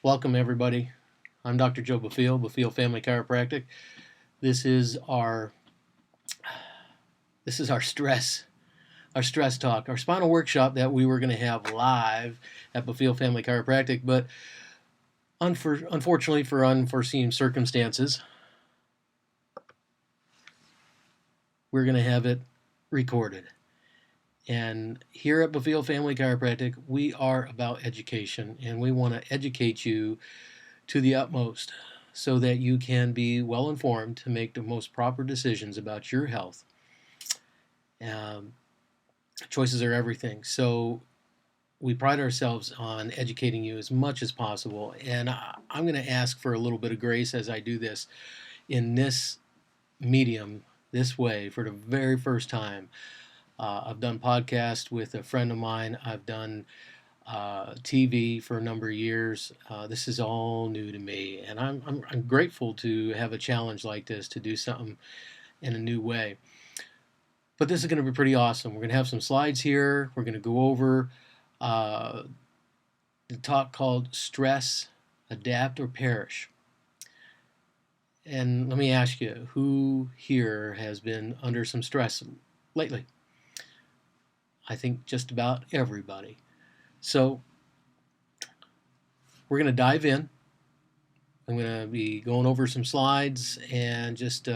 Welcome everybody. I'm Dr. Joe Bafil Family Chiropractic. This is our stress talk, our spinal workshop that we were going to have live at Bafil Family Chiropractic, but unfortunately for unforeseen circumstances, we're going to have it recorded. And here at Bafil Family Chiropractic, we are about education, and we want to educate you to the utmost so that you can be well informed to make the most proper decisions about your health. Choices are everything. So we pride ourselves on educating you as much as possible. And I'm going to ask for a little bit of grace as I do this in this medium, this way, for the very first time. I've done podcasts with a friend of mine. I've done TV for a number of years. This is all new to me, and I'm grateful to have a challenge like this, to do something in a new way. But this is going to be pretty awesome. We're going to have some slides here. We're going to go over the talk called Stress, Adapt, or Perish. And let me ask you, who here has been under some stress lately? I think just about everybody. So we're going to dive in. I'm going to be going over some slides and just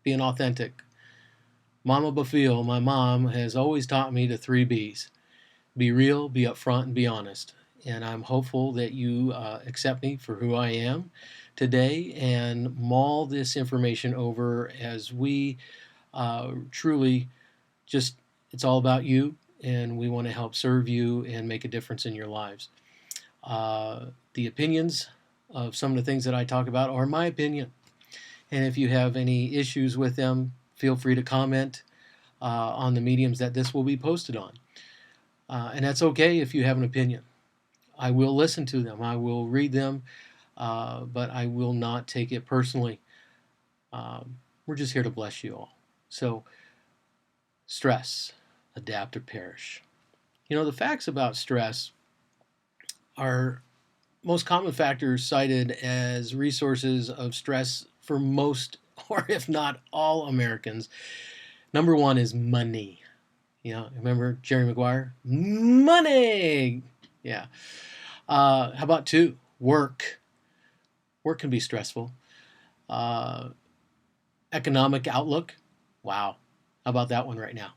being authentic. Mama Bafil, my mom, has always taught me the 3 B's. Be real, be upfront, and be honest. And I'm hopeful that you accept me for who I am today and mull this information over as we truly just, it's all about you, and we want to help serve you and make a difference in your lives. The opinions of some of the things that I talk about are my opinion. And if you have any issues with them, feel free to comment on the mediums that this will be posted on. And that's okay if you have an opinion. I will listen to them. I will read them, but I will not take it personally. We're just here to bless you all. So, stress, adapt, or perish. You know, the facts about stress are most common factors cited as resources of stress for most, or if not all, Americans. Number one is money. You know, remember Jerry Maguire? Money! Yeah. How about 2? Work. Work can be stressful. Economic outlook. Wow. How about that one right now?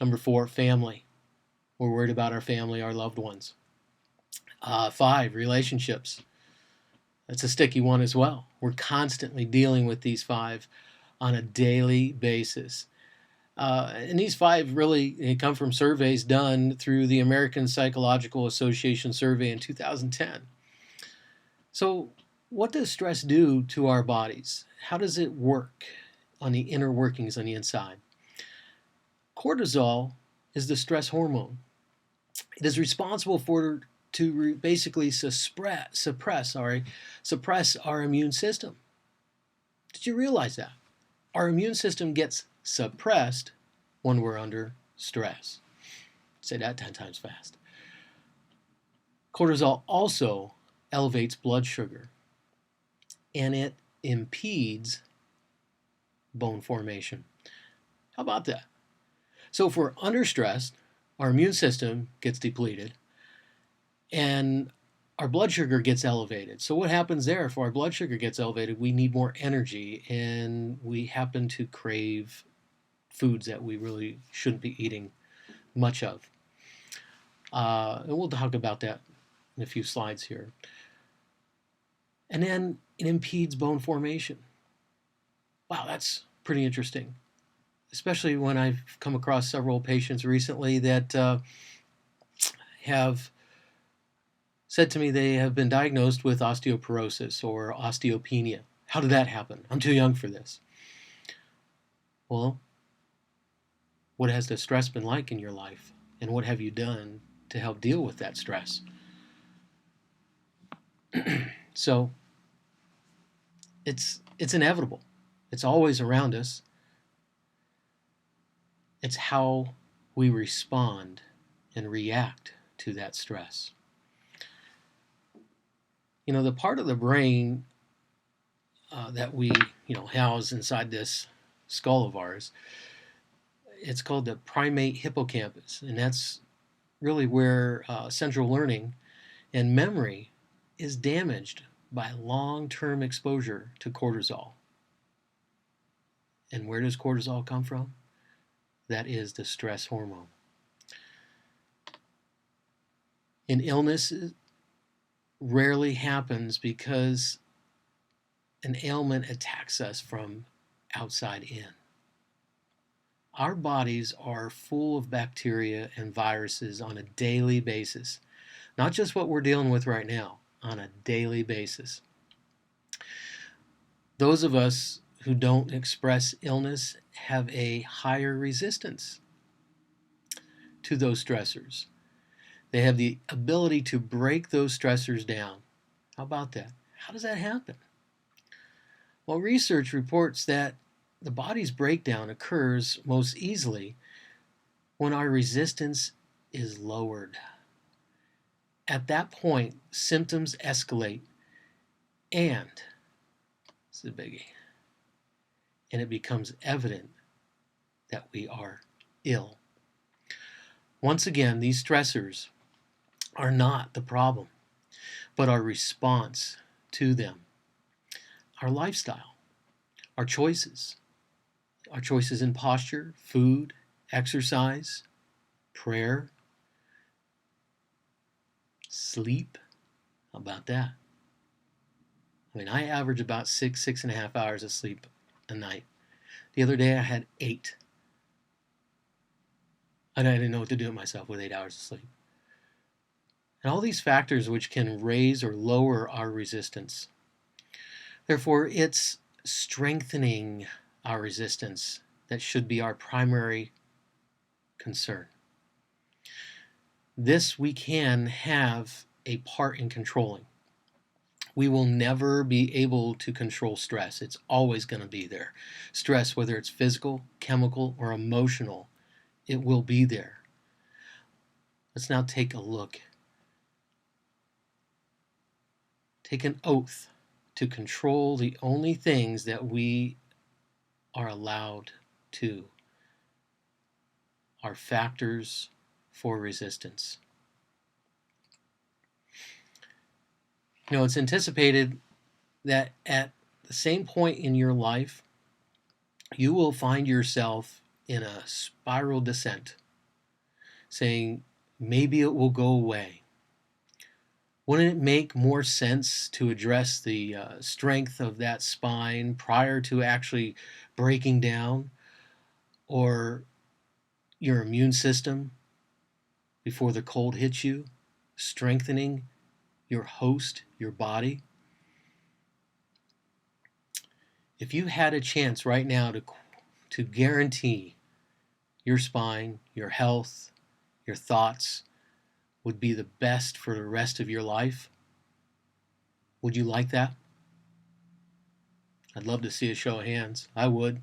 Number 4, family. We're worried about our family, our loved ones. 5, relationships. That's a sticky one as well. We're constantly dealing with these 5 on a daily basis. And these 5 really come from surveys done through the American Psychological Association survey in 2010. So what does stress do to our bodies? How does it work on the inner workings on the inside? Cortisol is the stress hormone. It is responsible to basically suppress our immune system. Did you realize that? Our immune system gets suppressed when we're under stress. Say that 10 times fast. Cortisol also elevates blood sugar, and it impedes bone formation. How about that? So if we're under stress, our immune system gets depleted, and our blood sugar gets elevated. So what happens there? If our blood sugar gets elevated, we need more energy, and we happen to crave foods that we really shouldn't be eating much of. And we'll talk about that in a few slides here. And then it impedes bone formation. Wow, that's pretty interesting, especially when I've come across several patients recently that have said to me they have been diagnosed with osteoporosis or osteopenia. How did that happen? I'm too young for this. Well, what has the stress been like in your life? And what have you done to help deal with that stress? So, it's inevitable. It's always around us. It's how we respond and react to that stress. The part of the brain that we, house inside this skull of ours, it's called the primate hippocampus, and that's really where central learning and memory is damaged by long-term exposure to cortisol. And where does cortisol come from? That is the stress hormone. An illness rarely happens because an ailment attacks us from outside in. Our bodies are full of bacteria and viruses on a daily basis. Not just what we're dealing with right now, on a daily basis. Those of us who don't express illness have a higher resistance to those stressors. They have the ability to break those stressors down. How about that? How does that happen? Well, research reports that the body's breakdown occurs most easily when our resistance is lowered. At that point, symptoms escalate, and it's a biggie, and it becomes evident that we are ill. Once again, these stressors are not the problem, but our response to them. Our lifestyle, our choices in posture, food, exercise, prayer, sleep. How about that? I average about 6.5 hours of sleep a night. The other day I had 8. And I didn't know what to do with myself with 8 hours of sleep. And all these factors which can raise or lower our resistance. Therefore, it's strengthening our resistance that should be our primary concern. This we can have a part in controlling. We will never be able to control stress. It's always going to be there. Stress, whether it's physical, chemical, or emotional, it will be there. Let's now take a look. Take an oath to control the only things that we are allowed to. Are factors for resistance. It's anticipated that at the same point in your life, you will find yourself in a spiral descent, saying, maybe it will go away. Wouldn't it make more sense to address the strength of that spine prior to actually breaking down, or your immune system before the cold hits you, strengthening your host, your body? If you had a chance right now to guarantee your spine, your health, your thoughts would be the best for the rest of your life, would you like that? I'd love to see a show of hands. I would.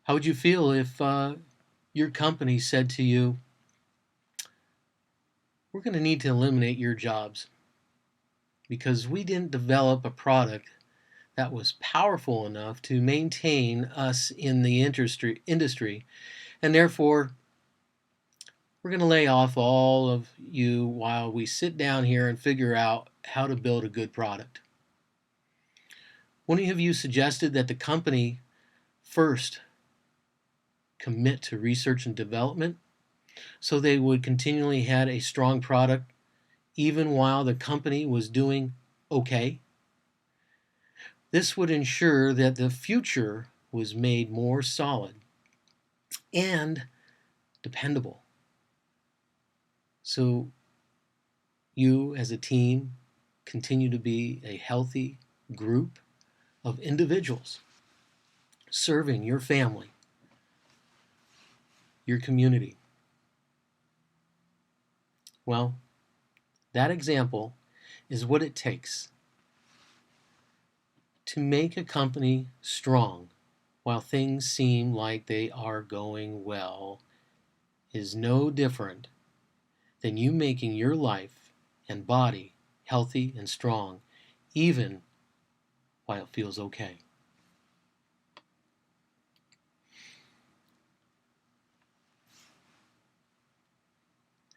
How would you feel if your company said to you, we're going to need to eliminate your jobs because we didn't develop a product that was powerful enough to maintain us in the industry, and therefore we're going to lay off all of you while we sit down here and figure out how to build a good product? Wouldn't have you suggested that the company first commit to research and development so they would continually have a strong product even while the company was doing okay? This would ensure that the future was made more solid and dependable. So you as a team continue to be a healthy group of individuals serving your family, your community. Well, that example is what it takes to make a company strong while things seem like they are going well is no different than you making your life and body healthy, and strong, even while it feels okay.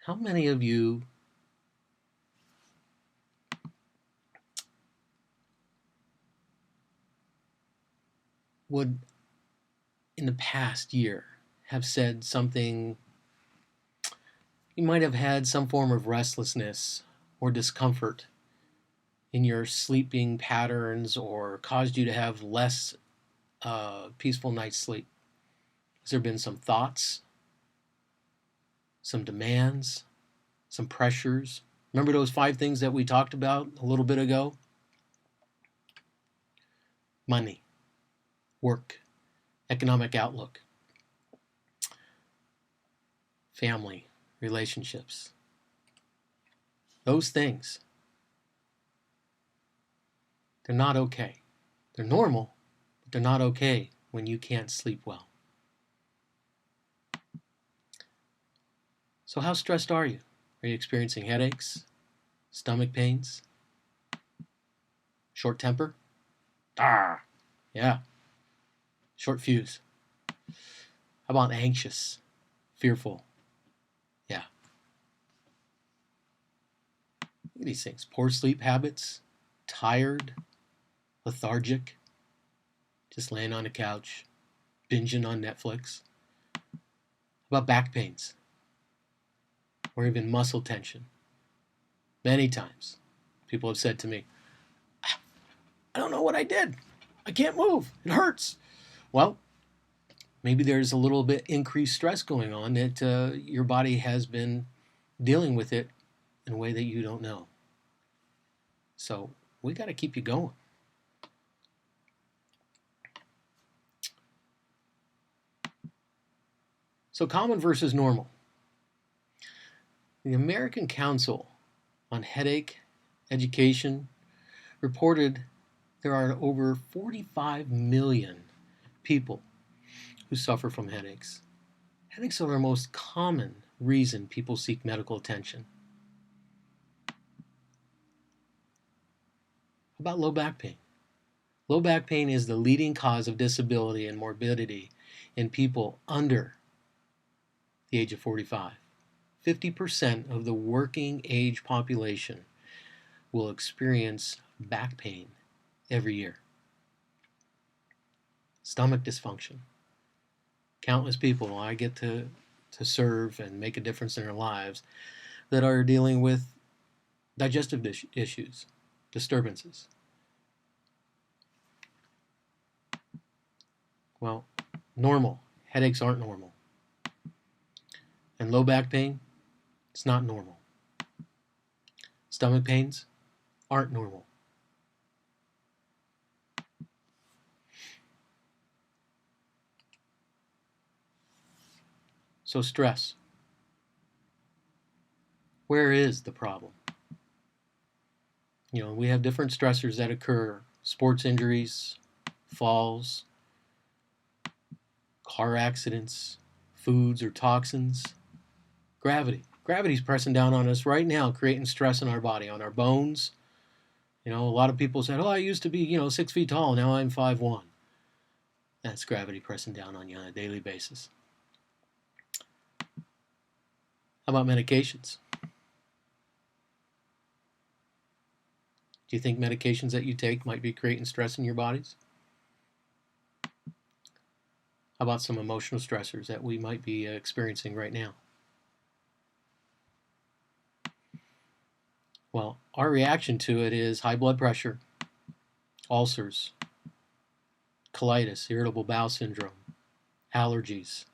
How many of you would, in the past year, have said something? You might have had some form of restlessness or discomfort in your sleeping patterns, or caused you to have less peaceful night's sleep. Has there been some thoughts, some demands, some pressures? Remember those 5 things that we talked about a little bit ago? Money, work, economic outlook, family, relationships. Those things, they're not okay. They're normal, but they're not okay when you can't sleep well. So how stressed are you? Are you experiencing headaches, stomach pains, short temper? Yeah, short fuse. How about anxious, fearful? Yeah. Look at these things. Poor sleep habits, tired, lethargic, just laying on the couch, binging on Netflix. How about back pains? Or even muscle tension? Many times, people have said to me, I don't know what I did. I can't move. It hurts. Well, maybe there's a little bit increased stress going on that your body has been dealing with it in a way that you don't know. So we got to keep you going. So common versus normal. The American Council on Headache Education reported there are over 45 million people who suffer from headaches. Headaches are the most common reason people seek medical attention. How about low back pain? Low back pain is the leading cause of disability and morbidity in people under the age of 45. 50% of the working age population will experience back pain every year. Stomach dysfunction. Countless people I get to serve and make a difference in their lives that are dealing with digestive issues, disturbances. Well, normal. Headaches aren't normal. And low back pain, it's not normal. Stomach pains aren't normal. So stress. Where is the problem? We have different stressors that occur. Sports injuries, falls, car accidents, foods or toxins. Gravity. Gravity's pressing down on us right now, creating stress in our body, on our bones. A lot of people said, I used to be, 6 feet tall. Now I'm 5'1". That's gravity pressing down on you on a daily basis. How about medications? Do you think medications that you take might be creating stress in your bodies? How about some emotional stressors that we might be experiencing right now? Well, our reaction to it is high blood pressure, ulcers, colitis, irritable bowel syndrome, allergies,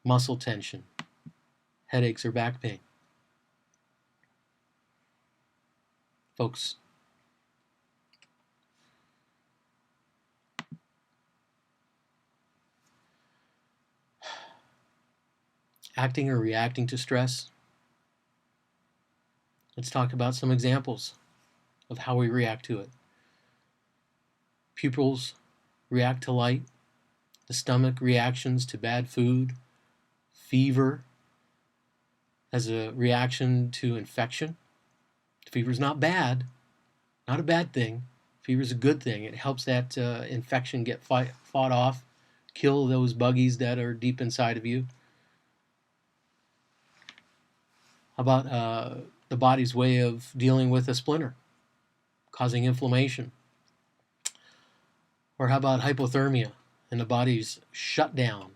muscle tension, headaches or back pain. Folks, acting or reacting to stress. Let's talk about some examples of how we react to it. Pupils react to light. The stomach reactions to bad food. Fever as a reaction to infection, to Fever's not bad, not a bad thing. Fever's a good thing. It helps that infection get fought off, kill those buggies that are deep inside of you. How about the body's way of dealing with a splinter, causing inflammation? Or how about hypothermia and the body's shutdown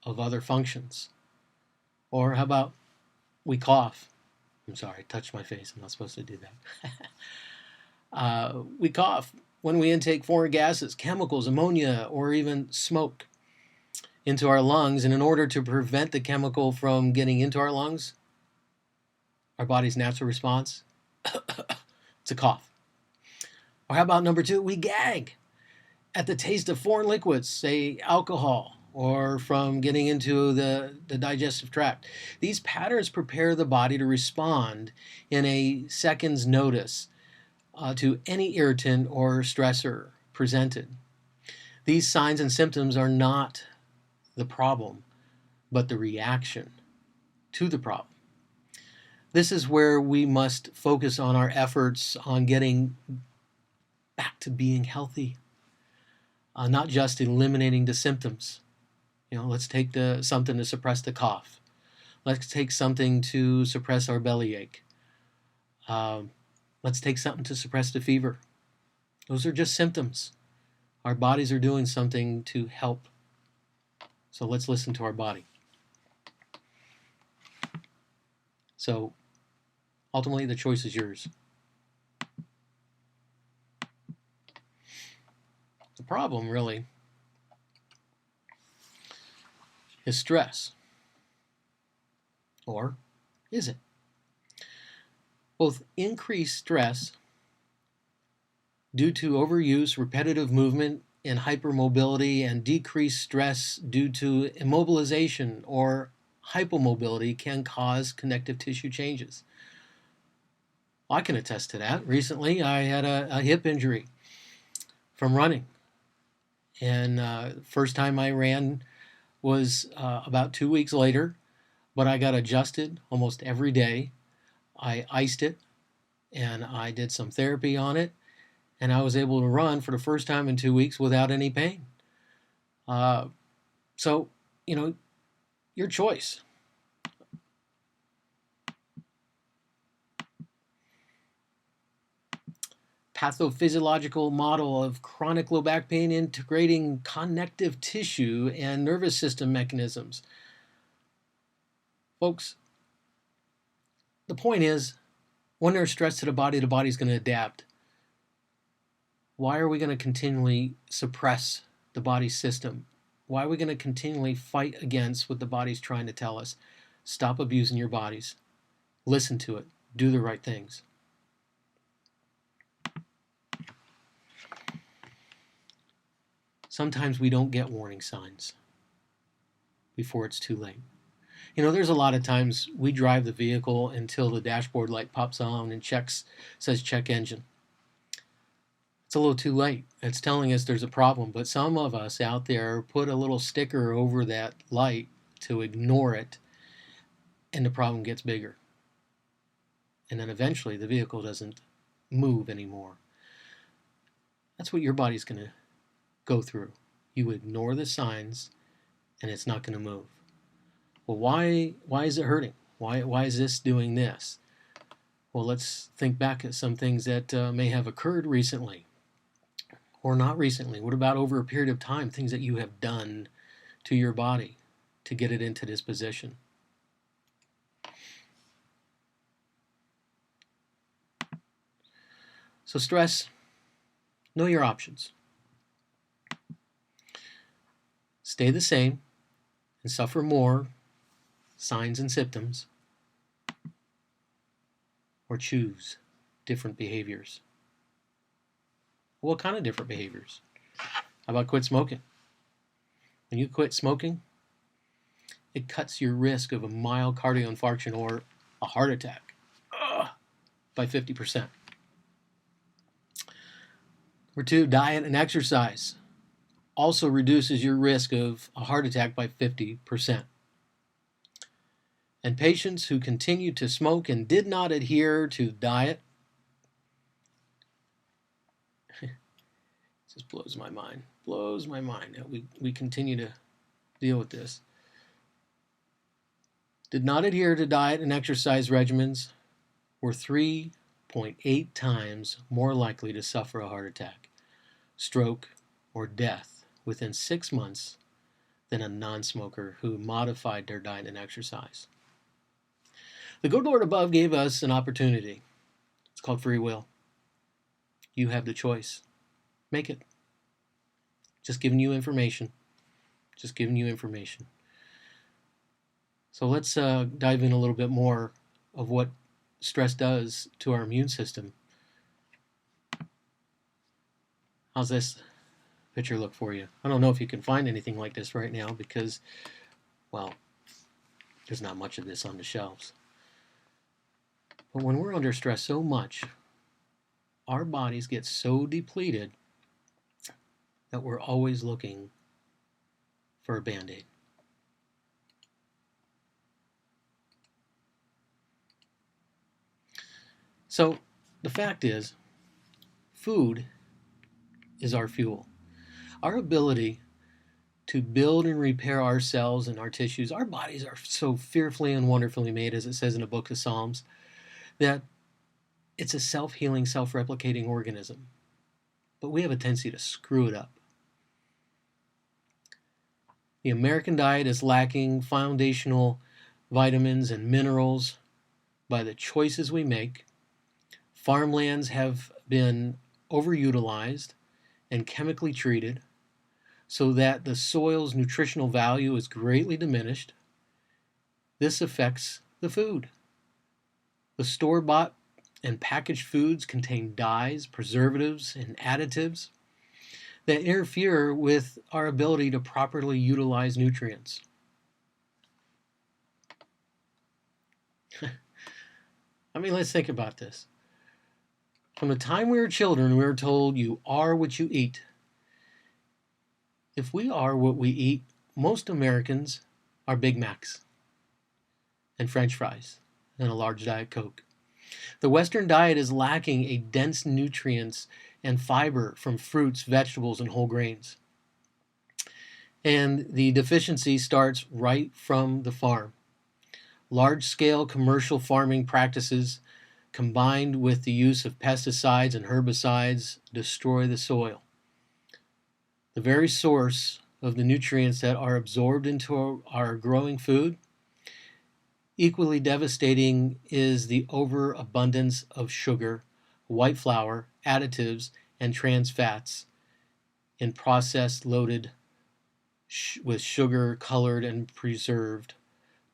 of other functions? Or how about we cough? I'm sorry, I touched my face. I'm not supposed to do that. We cough when we intake foreign gases, chemicals, ammonia, or even smoke into our lungs. And in order to prevent the chemical from getting into our lungs, our body's natural response, it's a cough. Or how about number 2? We gag at the taste of foreign liquids, say alcohol, or from getting into the digestive tract. These patterns prepare the body to respond in a second's notice to any irritant or stressor presented. These signs and symptoms are not the problem, but the reaction to the problem. This is where we must focus on our efforts on getting back to being healthy, not just eliminating the symptoms. Let's take something to suppress the cough. Let's take something to suppress our bellyache. Let's take something to suppress the fever. Those are just symptoms. Our bodies are doing something to help. So let's listen to our body. So ultimately, the choice is yours. The problem, really, is stress. Or is it? Both increased stress due to overuse, repetitive movement, and hypermobility, and decreased stress due to immobilization or hypomobility can cause connective tissue changes. I can attest to that. Recently, I had a hip injury from running. And first time I ran was about 2 weeks later, but I got adjusted almost every day. I iced it, and I did some therapy on it, and I was able to run for the first time in 2 weeks without any pain. So, your choice. Pathophysiological model of chronic low back pain integrating connective tissue and nervous system mechanisms. Folks, the point is, when there's stress to the body's going to adapt. Why are we going to continually suppress the body's system? Why are we going to continually fight against what the body's trying to tell us? Stop abusing your bodies. Listen to it. Do the right things. Sometimes we don't get warning signs before it's too late. There's a lot of times we drive the vehicle until the dashboard light pops on and says check engine. It's a little too late. It's telling us there's a problem, but some of us out there put a little sticker over that light to ignore it, and the problem gets bigger. And then eventually the vehicle doesn't move anymore. That's what your body's going to go through. You ignore the signs, and it's not going to move. Well, why is it hurting? Why is this doing this? Well, let's think back at some things that may have occurred recently or not recently. What about over a period of time, things that you have done to your body to get it into this position? So stress, know your options. Stay the same and suffer more signs and symptoms, or choose different behaviors. What kind of different behaviors? How about quit smoking? When you quit smoking, it cuts your risk of a myocardial infarction or a heart attack by 50%. Number 2, diet and exercise also reduces your risk of a heart attack by 50%. And patients who continue to smoke and did not adhere to diet Just blows my mind. Blows my mind that we continue to deal with this. Did not adhere to diet and exercise regimens were 3.8 times more likely to suffer a heart attack, stroke, or death within 6 months than a non-smoker who modified their diet and exercise. The good Lord above gave us an opportunity. It's called free will. You have the choice. Make it. Just giving you information. Just giving you information. So let's dive in a little bit more of what stress does to our immune system. How's this picture look for you? I don't know if you can find anything like this right now because, well, there's not much of this on the shelves. But when we're under stress so much, our bodies get so depleted that we're always looking for a Band-Aid. So the fact is, food is our fuel. Our ability to build and repair our cells and our tissues, our bodies are so fearfully and wonderfully made, as it says in the book of Psalms, that it's a self-healing, self-replicating organism. But we have a tendency to screw it up. The American diet is lacking foundational vitamins and minerals by the choices we make. Farmlands have been overutilized and chemically treated so that the soil's nutritional value is greatly diminished. This affects the food. The store-bought and packaged foods contain dyes, preservatives, and additives that interfere with our ability to properly utilize nutrients. I mean, let's think about this. From the time we were children, we were told, you are what you eat. If we are what we eat, most Americans are Big Macs and French fries and a large Diet Coke. The Western diet is lacking a dense nutrients and fiber from fruits, vegetables, and whole grains. And the deficiency starts right from the farm. Large-scale commercial farming practices combined with the use of pesticides and herbicides destroy the soil. The very source of the nutrients that are absorbed into our growing food. Equally devastating is the overabundance of sugar, white flour, additives, and trans fats in processed loaded with sugar colored and preserved.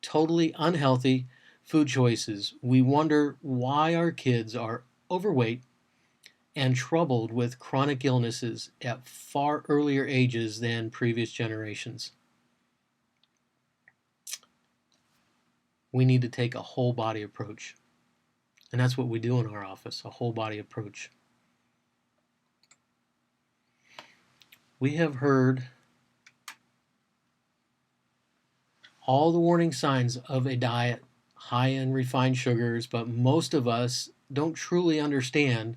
Totally unhealthy food choices. We wonder why our kids are overweight and troubled with chronic illnesses at far earlier ages than previous generations. We need to take a whole body approach. And that's what we do in our office, a whole body approach. We have heard all the warning signs of a diet high in refined sugars, but most of us don't truly understand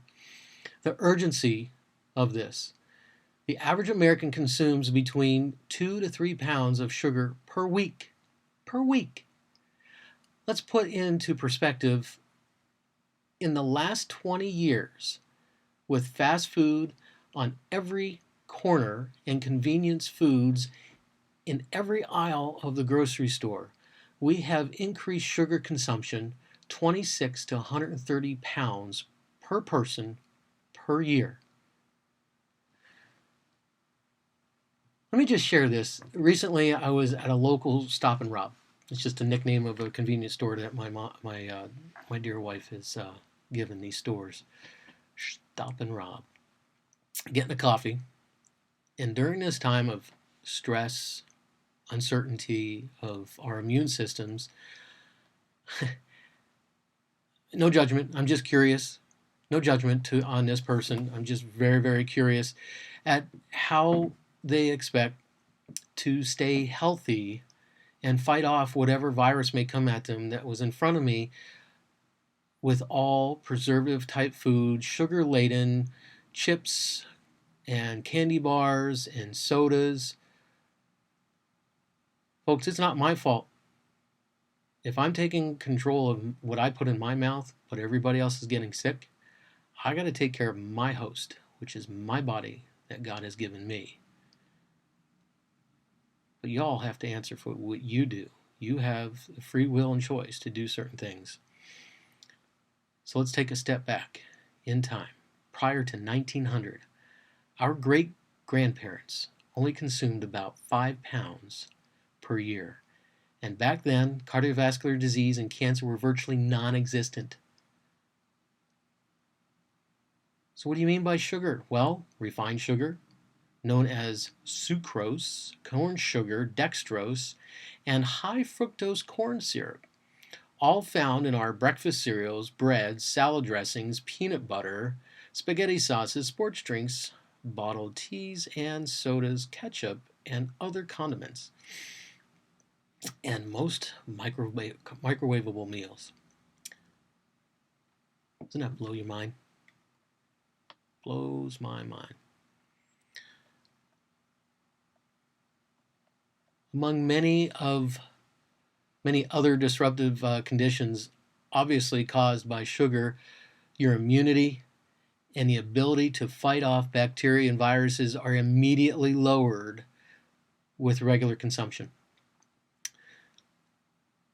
the urgency of this. The average American consumes between 2 to 3 pounds of sugar per week. Per week. Let's put into perspective, in the last 20 years, with fast food on every corner and convenience foods in every aisle of the grocery store, we have increased sugar consumption 26 to 130 pounds per person per year. Let me just share this. Recently, I was at a local Stop and Rob. It's just a nickname of a convenience store that my dear wife has given these stores. Stop and Rob. Getting a coffee. And during this time of stress, uncertainty of our immune systems, no judgment, I'm just curious. No judgment on this person. I'm just very, very curious at how they expect to stay healthy and fight off whatever virus may come at them that was in front of me with all preservative type food, sugar laden, chips, and candy bars and sodas. Folks, it's not my fault. If I'm taking control of what I put in my mouth, but everybody else is getting sick, I got to take care of my host, which is my body that God has given me. But y'all have to answer for what you do. You have free will and choice to do certain things. So let's take a step back in time. Prior to 1900, our great-grandparents only consumed about 5 pounds per year. And back then, cardiovascular disease and cancer were virtually non-existent. So what do you mean by sugar? Well, refined sugar, known as sucrose, corn sugar, dextrose, and high fructose corn syrup, all found in our breakfast cereals, breads, salad dressings, peanut butter, spaghetti sauces, sports drinks, bottled teas and sodas, ketchup, and other condiments, and most microwavable meals. Doesn't that blow your mind? Blows my mind. Among many other disruptive conditions obviously caused by sugar, your immunity and the ability to fight off bacteria and viruses are immediately lowered with regular consumption.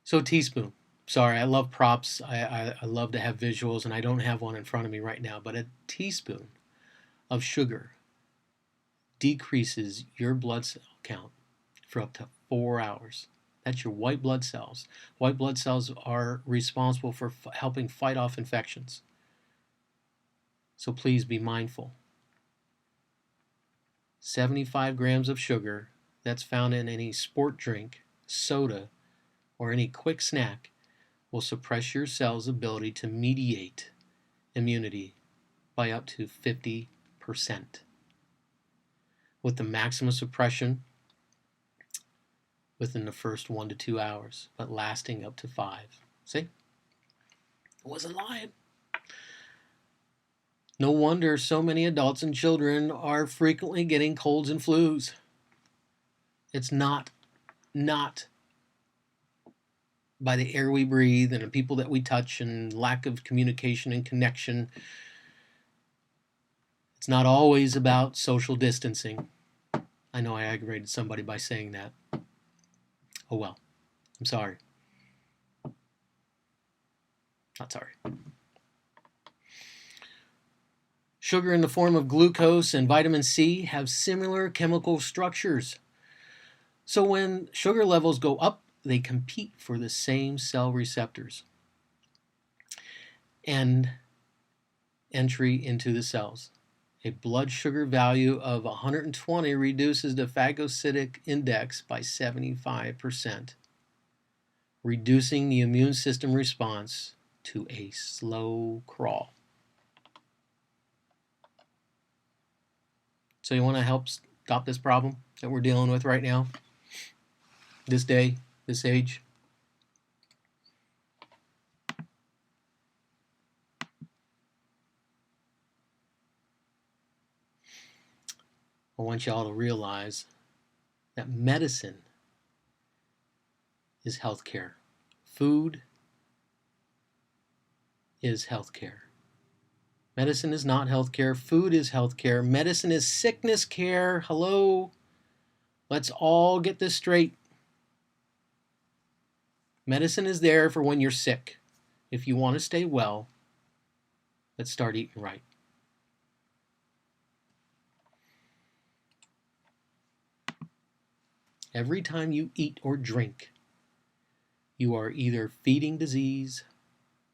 So teaspoon. Sorry, I love props. I love to have visuals, and I don't have one in front of me right now, but a teaspoon of sugar decreases your blood cell count for up to 4 hours. That's your white blood cells. White blood cells are responsible for helping fight off infections. So please be mindful. 75 grams of sugar that's found in any sport drink, soda, or any quick snack will suppress your cell's ability to mediate immunity by up to 50%, with the maximum suppression within the first 1 to 2 hours, but lasting up to 5. See? I wasn't lying. No wonder so many adults and children are frequently getting colds and flus. It's not by the air we breathe and the people that we touch and lack of communication and connection. It's not always about social distancing. I know I aggravated somebody by saying that. Oh well, I'm sorry. Not sorry. Sugar in the form of glucose and vitamin C have similar chemical structures. So when sugar levels go up, they compete for the same cell receptors and entry into the cells. A blood sugar value of 120 reduces the phagocytic index by 75%, reducing the immune system response to a slow crawl. So you want to help stop this problem that we're dealing with right now, this day, this age? I want y'all to realize that medicine is healthcare. Food is healthcare. Medicine is not healthcare. Food is healthcare. Medicine is sickness care. Hello? Let's all get this straight. Medicine is there for when you're sick. If you want to stay well, let's start eating right. Every time you eat or drink, you are either feeding disease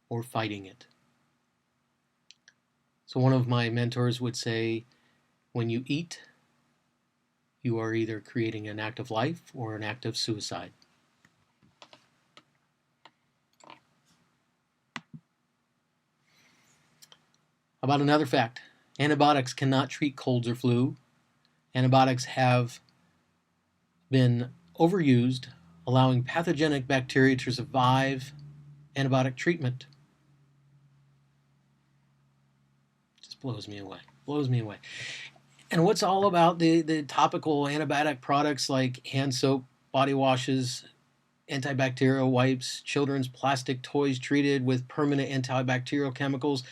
or fighting it. So one of my mentors would say, when you eat, you are either creating an act of life or an act of suicide. About another fact, antibiotics cannot treat colds or flu. Antibiotics have been overused, allowing pathogenic bacteria to survive antibiotic treatment. Just blows me away. And what's all about the topical antibiotic products like hand soap, body washes, antibacterial wipes, children's plastic toys treated with permanent antibacterial chemicals?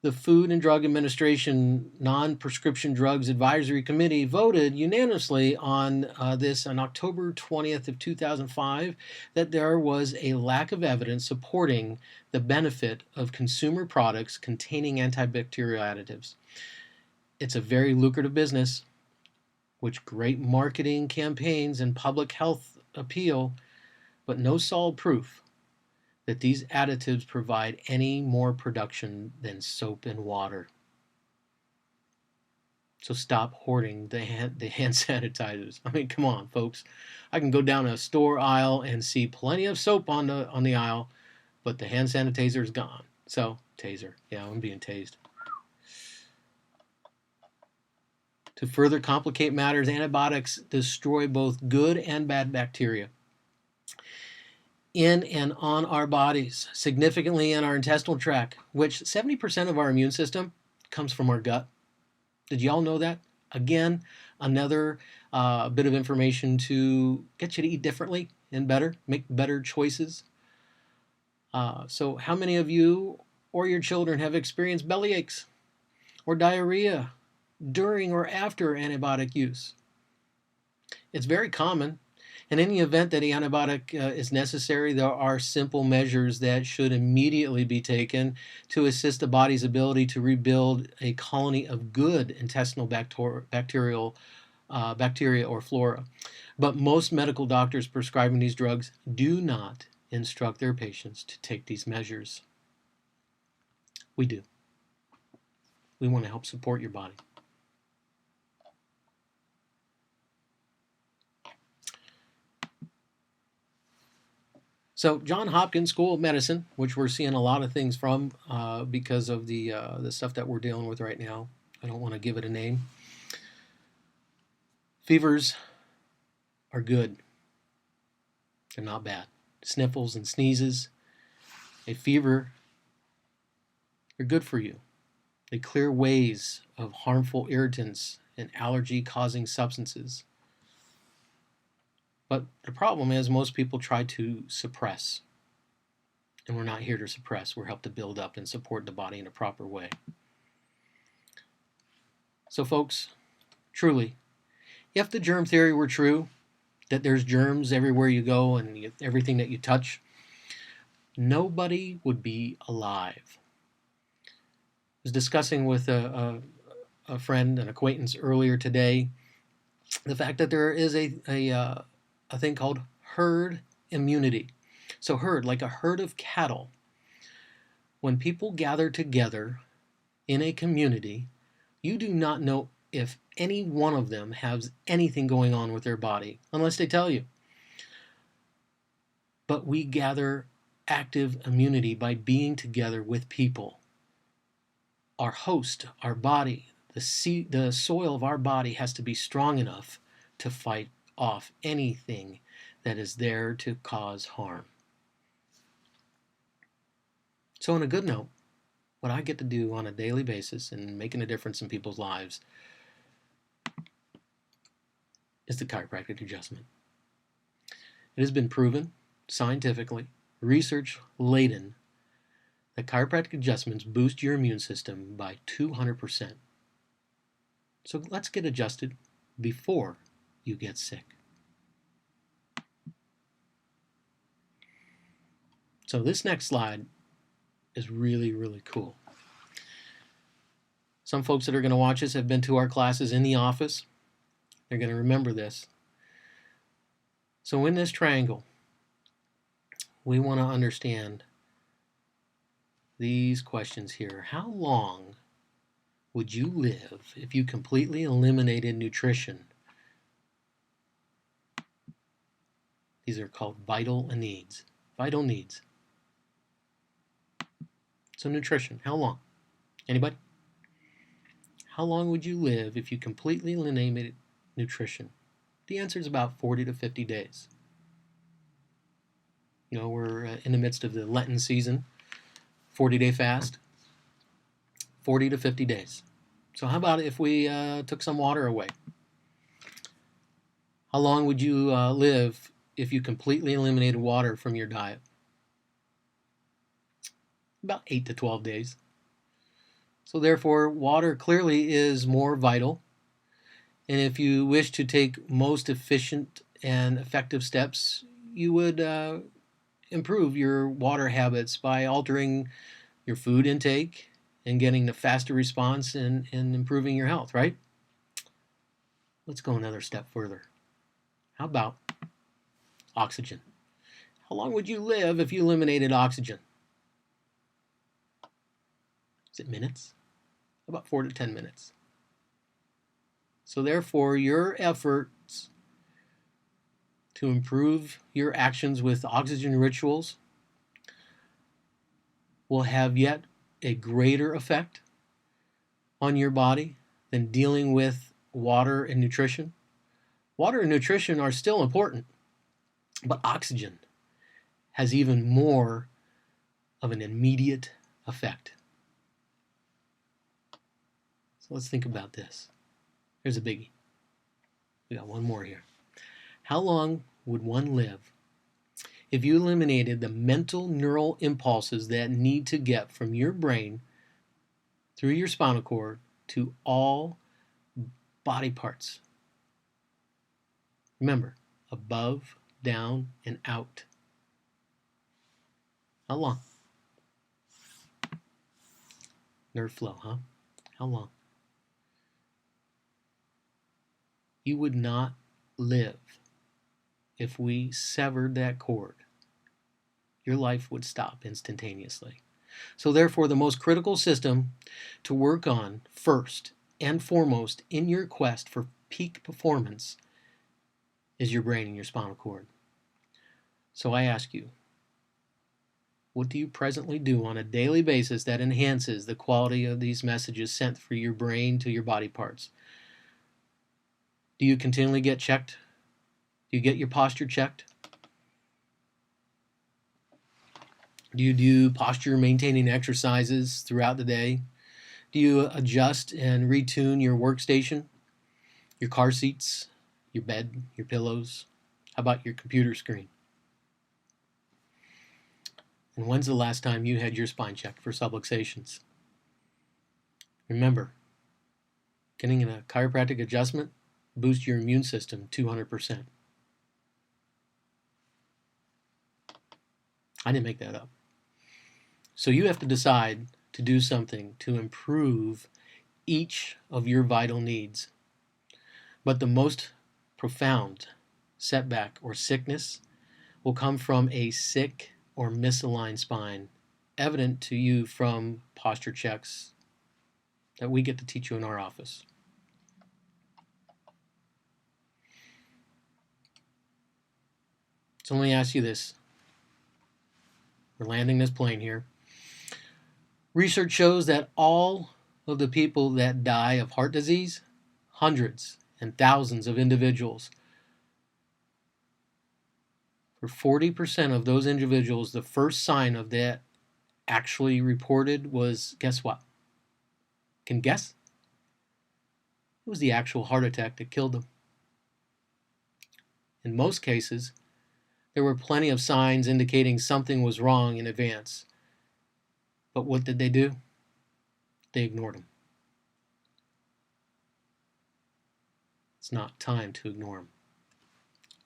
The Food and Drug Administration Non-Prescription Drugs Advisory Committee voted unanimously on this on October 20th of 2005 that there was a lack of evidence supporting the benefit of consumer products containing antibacterial additives. It's a very lucrative business, which great marketing campaigns and public health appeal, but no solid proof that these additives provide any more production than soap and water. So stop hoarding the hand sanitizers. I mean, come on, folks. I can go down a store aisle and see plenty of soap on the aisle, but the hand sanitizer is gone. So, taser. Yeah, I'm being tased. To further complicate matters, antibiotics destroy both good and bad bacteria in and on our bodies, significantly in our intestinal tract, which 70% of our immune system comes from our gut. Did y'all know that? Again, another bit of information to get you to eat differently and better, make better choices. So how many of you or your children have experienced belly aches or diarrhea during or after antibiotic use? It's very common. In any event that the antibiotic is necessary, there are simple measures that should immediately be taken to assist the body's ability to rebuild a colony of good intestinal bacteria or flora. But most medical doctors prescribing these drugs do not instruct their patients to take these measures. We do. We want to help support your body. So Johns Hopkins School of Medicine, which we're seeing a lot of things from because of the stuff that we're dealing with right now. I don't want to give it a name. Fevers are good. They're not bad. Sniffles and sneezes, a fever, they're good for you. They clear ways of harmful irritants and allergy-causing substances. But the problem is most people try to suppress. And we're not here to suppress. We're helped to build up and support the body in a proper way. So folks, truly, if the germ theory were true, that there's germs everywhere you go and everything that you touch, nobody would be alive. I was discussing with a friend, an acquaintance earlier today, the fact that there is a thing called herd immunity. So herd, like a herd of cattle. When people gather together in a community, you do not know if any one of them has anything going on with their body, unless they tell you. But we gather active immunity by being together with people. Our host, our body, the soil of our body has to be strong enough to fight off anything that is there to cause harm. So on a good note, what I get to do on a daily basis and making a difference in people's lives is the chiropractic adjustment. It has been proven scientifically, research laden, that chiropractic adjustments boost your immune system by 200%. So let's get adjusted before you get sick. So this next slide is really, really cool. Some folks that are going to watch this have been to our classes in the office. They're going to remember this. So in this triangle, we want to understand these questions here. How long would you live if you completely eliminated nutrition? These are called vital needs. Vital needs. So nutrition, how long? Anybody? How long would you live if you completely eliminated nutrition? The answer is about 40 to 50 days. You know, we're in the midst of the Lenten season, 40-day fast, 40 to 50 days. So how about if we took some water away? How long would you live if you completely eliminated water from your diet? About 8 to 12 days. So therefore, water clearly is more vital. And if you wish to take most efficient and effective steps, you would improve your water habits by altering your food intake and getting the faster response and improving your health, right? Let's go another step further. How about oxygen? How long would you live if you eliminated oxygen? Is it minutes? About 4 to 10 minutes. So therefore, your efforts to improve your actions with oxygen rituals will have yet a greater effect on your body than dealing with water and nutrition. Water and nutrition are still important, but oxygen has even more of an immediate effect. So let's think about this. Here's a biggie. We got one more here. How long would one live if you eliminated the mental neural impulses that need to get from your brain through your spinal cord to all body parts? Remember, above, down, and out. How long? Nerve flow, huh? How long? You would not live if we severed that cord. Your life would stop instantaneously. So therefore, the most critical system to work on first and foremost in your quest for peak performance is your brain and your spinal cord. So I ask you, what do you presently do on a daily basis that enhances the quality of these messages sent through your brain to your body parts? Do you continually get checked? Do you get your posture checked? Do you do posture maintaining exercises throughout the day? Do you adjust and retune your workstation, your car seats, your bed, your pillows? How about your computer screen? And when's the last time you had your spine checked for subluxations? Remember, getting a chiropractic adjustment boosts your immune system 200%. I didn't make that up. So you have to decide to do something to improve each of your vital needs. But the most profound setback or sickness will come from a sick or misaligned spine, evident to you from posture checks that we get to teach you in our office. So let me ask you this. We're landing this plane here. Research shows that all of the people that die of heart disease, hundreds and thousands of individuals, for 40% of those individuals, the first sign of that actually reported was, guess what? Can guess? It was the actual heart attack that killed them. In most cases, there were plenty of signs indicating something was wrong in advance. But what did they do? They ignored them. It's not time to ignore them.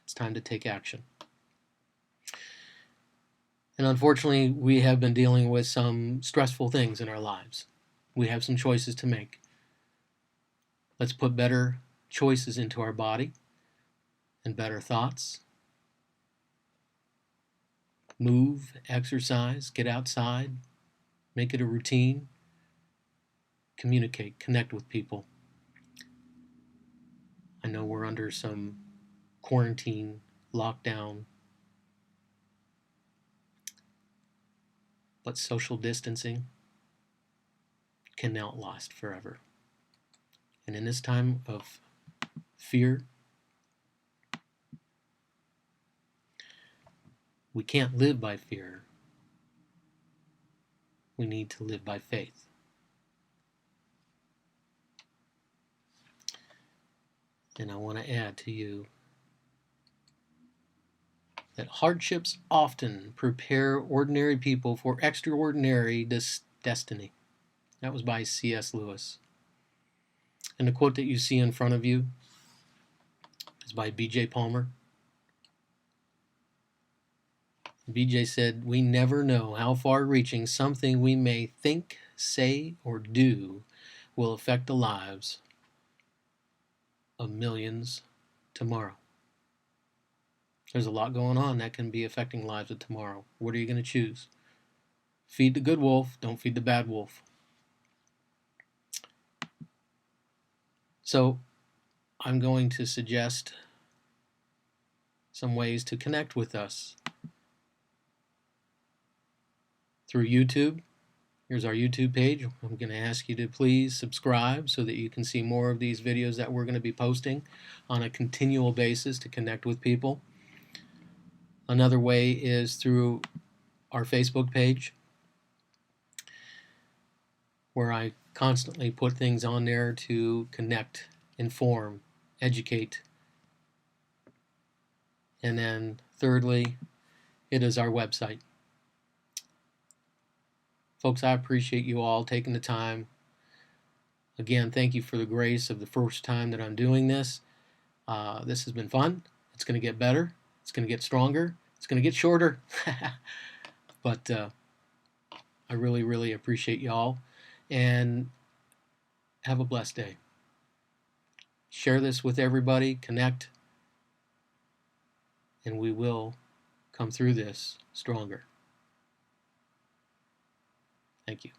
It's time to take action. And unfortunately, we have been dealing with some stressful things in our lives. We have some choices to make. Let's put better choices into our body and better thoughts. Move, exercise, get outside, make it a routine. Communicate, connect with people. I know we're under some quarantine, lockdown, but social distancing cannot last forever. And in this time of fear, we can't live by fear. We need to live by faith. And I want to add to you that hardships often prepare ordinary people for extraordinary destiny. That was by C.S. Lewis. And the quote that you see in front of you is by B.J. Palmer. B.J. said, "We never know how far-reaching something we may think, say, or do will affect the lives of millions tomorrow." There's a lot going on that can be affecting lives of tomorrow. What are you going to choose? Feed the good wolf, don't feed the bad wolf. So I'm going to suggest some ways to connect with us through YouTube. Here's our YouTube page. I'm going to ask you to please subscribe so that you can see more of these videos that we're going to be posting on a continual basis to connect with people. Another way is through our Facebook page, where I constantly put things on there to connect, inform, educate. And then thirdly, it is our website. Folks, I appreciate you all taking the time. Again, thank you for the grace of the first time that I'm doing this. This has been fun. It's going to get better. It's going to get stronger. It's going to get shorter. But I really, really appreciate y'all. And have a blessed day. Share this with everybody. Connect. And we will come through this stronger. Thank you.